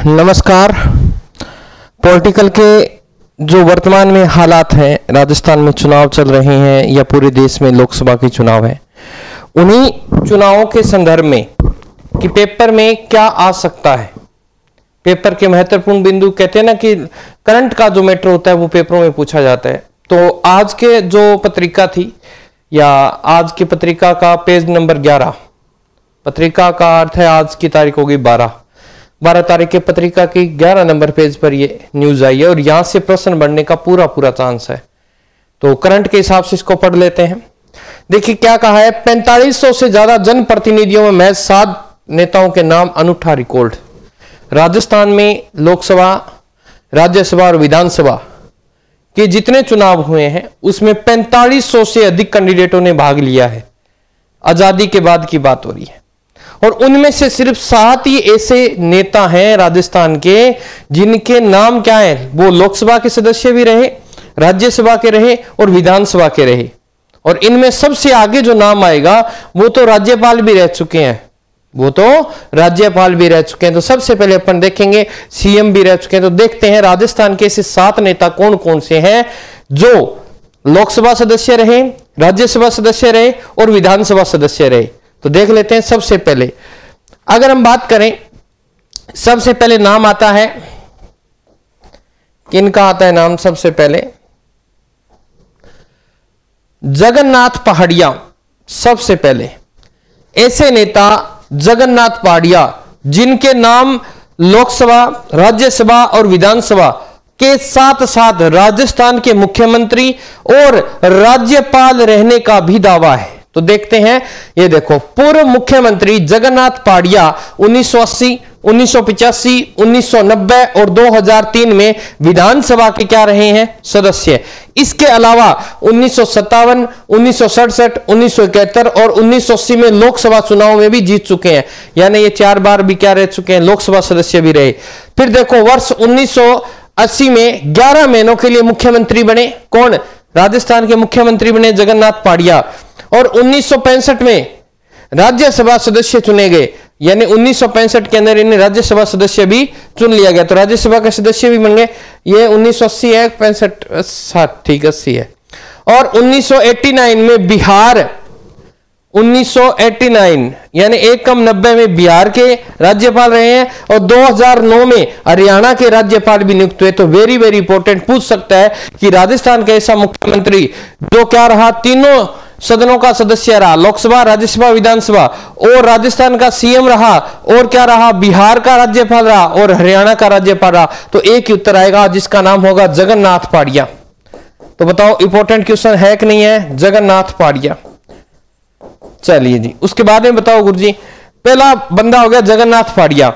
नमस्कार। पॉलिटिकल के जो वर्तमान में हालात हैं, राजस्थान में चुनाव चल रहे हैं या पूरे देश में लोकसभा के चुनाव है, उन्हीं चुनावों के संदर्भ में कि पेपर में क्या आ सकता है। पेपर के महत्वपूर्ण बिंदु कहते हैं ना कि करंट का जो मैटर होता है वो पेपरों में पूछा जाता है। तो आज के जो पत्रिका थी या आज की पत्रिका का पेज नंबर 11, पत्रिका का अर्थ है आज की तारीख होगी 12 तारीख के पत्रिका की 11 नंबर पेज पर ये न्यूज आई है और यहां से प्रश्न बनने का पूरा चांस है। तो करंट के हिसाब से इसको पढ़ लेते हैं। देखिए क्या कहा है, 4500 से ज्यादा जनप्रतिनिधियों में महज 7 नेताओं के नाम, अनूठा रिकॉर्ड। राजस्थान में लोकसभा, राज्यसभा और विधानसभा के जितने चुनाव हुए हैं उसमें 4500 से अधिक कैंडिडेटों ने भाग लिया है। आजादी के बाद की बात हो रही है और उनमें से सिर्फ 7 ही ऐसे नेता हैं राजस्थान के जिनके नाम क्या है, वो लोकसभा के सदस्य भी रहे, राज्यसभा के रहे और विधानसभा के रहे। और इनमें सबसे आगे जो नाम आएगा वो तो राज्यपाल भी रह चुके हैं, तो सबसे पहले अपन देखेंगे सीएम भी रह चुके हैं। तो देखते हैं राजस्थान के ऐसे 7 नेता कौन कौन से हैं जो लोकसभा सदस्य रहे, राज्यसभा सदस्य रहे और विधानसभा सदस्य रहे। तो देख लेते हैं। सबसे पहले अगर हम बात करें, सबसे पहले नाम आता है, किनका आता है नाम सबसे पहले, जगन्नाथ पहाड़िया। सबसे पहले ऐसे नेता जगन्नाथ पहाड़िया जिनके नाम लोकसभा, राज्यसभा और विधानसभा के साथ साथ राजस्थान के मुख्यमंत्री और राज्यपाल रहने का भी दावा है। तो देखते हैं, ये देखो, पूर्व मुख्यमंत्री जगन्नाथ पहाड़िया 1980, 1985, 1990 और 2003 में विधानसभा के क्या रहे हैं, सदस्य। इसके अलावा 1957, 1967, 1971 और 1980 में लोकसभा चुनाव में भी जीत चुके हैं, यानी ये 4 बार भी क्या रह चुके हैं, लोकसभा सदस्य भी रहे। फिर देखो वर्ष 1980 में 11 महीनों के लिए मुख्यमंत्री बने। कौन? राजस्थान के मुख्यमंत्री बने जगन्नाथ पहाड़िया। और 1965 में राज्यसभा सदस्य चुने गए, यानी 1965 के अंदर इन्हें राज्यसभा सदस्य भी चुन लिया गया। तो राज्यसभा के सदस्य भी बन गए। ये 1980 है, 65 ठीक 80 है। और 1989 में बिहार, 1989 यानी 1-90 में बिहार के राज्यपाल रहे हैं और 2009 में हरियाणा के राज्यपाल भी नियुक्त हुए। तो वेरी वेरी इंपॉर्टेंट पूछ सकता है कि राजस्थान का ऐसा मुख्यमंत्री जो क्या रहा, तीनों सदनों का सदस्य रहा, लोकसभा, राज्यसभा, विधानसभा, और राजस्थान का सीएम रहा, और क्या रहा, बिहार का राज्यपाल रहा और हरियाणा का राज्यपाल रहा। तो एक ही उत्तर आएगा जिसका नाम होगा जगन्नाथ पहाड़िया। तो बताओ इंपॉर्टेंट क्वेश्चन है कि नहीं है, जगन्नाथ पहाड़िया। चलिए जी, उसके बाद में बताओ गुरुजी, पहला बंदा हो गया जगन्नाथ पहाड़िया।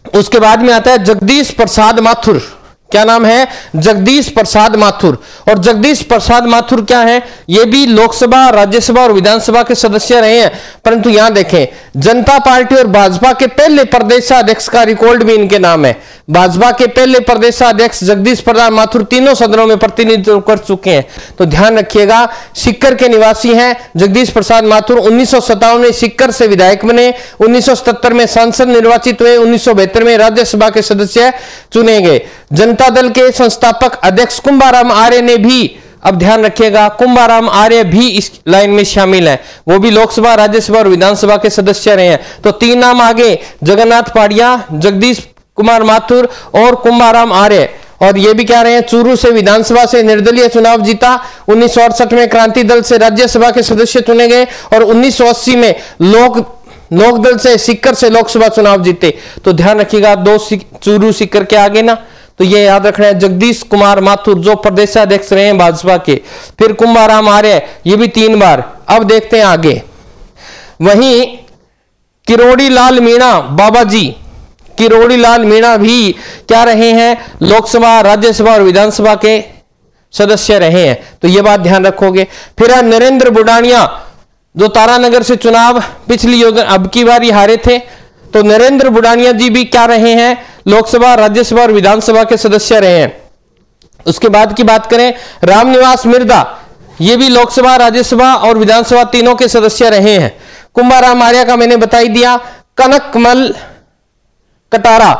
उसके बाद में आता है जगदीश प्रसाद माथुर। क्या नाम है? जगदीश प्रसाद माथुर। और जगदीश प्रसाद माथुर क्या है, ये भी लोकसभा, राज्यसभा और विधानसभा के सदस्य रहे हैं। परंतु यहां देखें, जनता पार्टी और भाजपा के पहले प्रदेशाध्यक्ष का रिकॉर्ड भी इनके नाम है। भाजपा के पहले प्रदेशाध्यक्ष जगदीश प्रसाद माथुर तीनों सदनों में प्रतिनिधित्व कर चुके हैं। तो ध्यान रखिएगा, सीकर के निवासी हैं जगदीश प्रसाद माथुर। 1957 में सीकर से विधायक बने, 1977 में सांसद निर्वाचित हुए, 1972 में राज्यसभा के सदस्य चुने गए। जनता दल के संस्थापक अध्यक्ष कुंभाराम आर्य ने भी, अब ध्यान रखिएगा, कुंभाराम आर्य भी इस लाइन में शामिल हैं, वो भी लोकसभा, राज्यसभा और विधानसभा के सदस्य रहे हैं। तो 3 नाम आगे, जगन्नाथ पहाड़िया, जगदीश कुमार माथुर और कुंभाराम आर्य। और ये भी क्या रहे हैं, चूरू से विधानसभा से निर्दलीय चुनाव जीता, 1968 में क्रांति दल से राज्यसभा के सदस्य चुने गए और 1980 में लोकदल से सीकर से लोकसभा चुनाव जीते। तो ध्यान रखिएगा, 2 चूरू सीकर के आगे ना, तो ये याद रखना है, जगदीश कुमार माथुर जो प्रदेशाध्यक्ष रहे हैं भाजपा के। फिर कुंभाराम आर्य, ये भी 3 बार। अब देखते हैं आगे, वहीं किरोड़ी लाल मीणा बाबा जी, किरोड़ी लाल मीणा भी क्या रहे हैं, लोकसभा, राज्यसभा और विधानसभा के सदस्य रहे हैं। तो ये बात ध्यान रखोगे। फिर नरेंद्र बुडानिया जो तारानगर से चुनाव पिछली अब की बार हारे थे, तो नरेंद्र बुडानिया जी भी क्या रहे हैं, लोकसभा, राज्यसभा और विधानसभा के सदस्य रहे हैं। उसके बाद की बात करें, रामनिवास मिर्दा, ये भी लोकसभा, राज्यसभा और विधानसभा तीनों के सदस्य रहे हैं। कुंभाराम आर्य का मैंने बता ही दिया। कनकमल कटारा,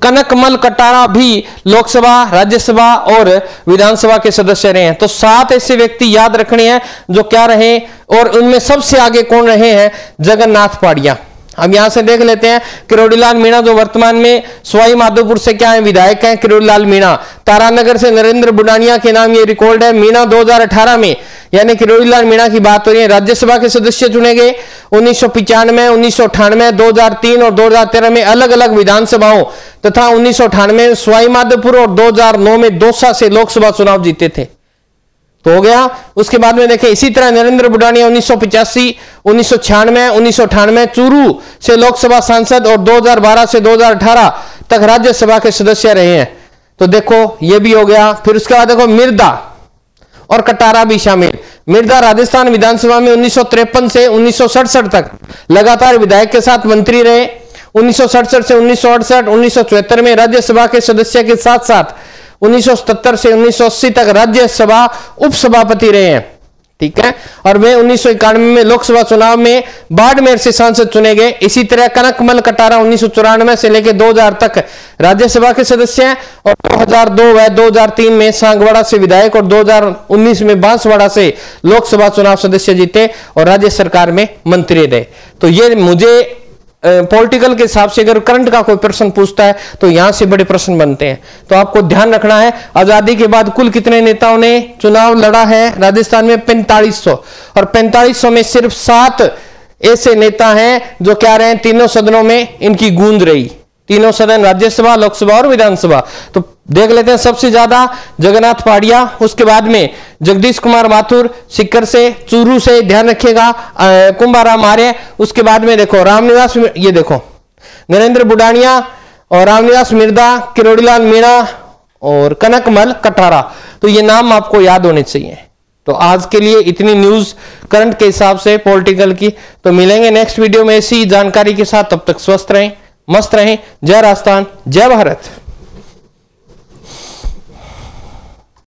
कनकमल कटारा भी लोकसभा, राज्यसभा और विधानसभा के सदस्य रहे हैं। तो 7 ऐसे व्यक्ति याद रखने हैं जो क्या रहे, और उनमें सबसे आगे कौन रहे हैं, जगन्नाथ पाड़िया। अब यहां से देख लेते हैं किरोड़ीलाल मीणा जो वर्तमान में सवाई माधोपुर से क्या है, विधायक हैं किरोड़ीलाल मीणा। तारानगर से नरेंद्र बुडानिया के नाम ये रिकॉर्ड है। मीणा 2018 में, यानी किरोड़ीलाल मीणा की बात हो रही है, राज्यसभा के सदस्य चुने गए 1995, 1998, 2003 और 2013 में अलग अलग विधानसभाओं तथा 1998 में सवाई माधोपुर और 2009 में दौसा से लोकसभा चुनाव जीते थे। तो हो गया। उसके बाद में देखें इसी तरह नरेंद्र बुडानिया 1985, 1996, 1998 चूरू से लोकसभा सांसद और 2012 से 2018 तक राज्यसभा के सदस्य रहे हैं। तो देखो ये भी हो गया। फिर उसके बाद देखो मिर्दा और कटारा भी शामिल। मिर्दा राजस्थान विधानसभा में 1953 से 1967 तक लगातार विधायक के साथ मंत्री रहे। 1967 से 1968, 1974 में राज्यसभा के सदस्य के साथ साथ 1977 से 1980 तक राज्यसभा उपसभापति रहे हैं। ठीक है। और वे 1991 में लोकसभा चुनाव में बाड़मेर से सांसद चुने गए। इसी तरह कनकमल कटारा 1994 से लेकर 2000 तक राज्यसभा के सदस्य हैं और 2002 व 2003 में सांगवाड़ा से विधायक और 2019 में बांसवाड़ा से लोकसभा चुनाव सदस्य जीते और राज्य सरकार में मंत्री रहे। तो ये मुझे पॉलिटिकल के हिसाब से अगर करंट का कोई प्रश्न पूछता है तो यहां से बड़े प्रश्न बनते हैं। तो आपको ध्यान रखना है आजादी के बाद कुल कितने नेताओं ने चुनाव लड़ा है राजस्थान में, 4500, और 4500 में सिर्फ 7 ऐसे नेता हैं जो क्या रहे, तीनों सदनों में इनकी गूंज रही, तीनों सदन, राज्यसभा, लोकसभा और विधानसभा। तो देख लेते हैं सबसे ज्यादा जगन्नाथ पाड़िया, उसके बाद में जगदीश कुमार माथुर सीकर से, चूरू से, ध्यान रखिएगा कुंभाराम आर्य, उसके बाद में देखो रामनिवास, ये देखो नरेंद्र बुडानिया और रामनिवास मिर्दा, किरोड़ीलाल मीणा और कनकमल कटारा। तो ये नाम आपको याद होने चाहिए। तो आज के लिए इतनी न्यूज करंट के हिसाब से पॉलिटिकल की। तो मिलेंगे नेक्स्ट वीडियो में ऐसी जानकारी के साथ, तब तक स्वस्थ रहें, मस्त रहें। जय राजस्थान, जय भारत।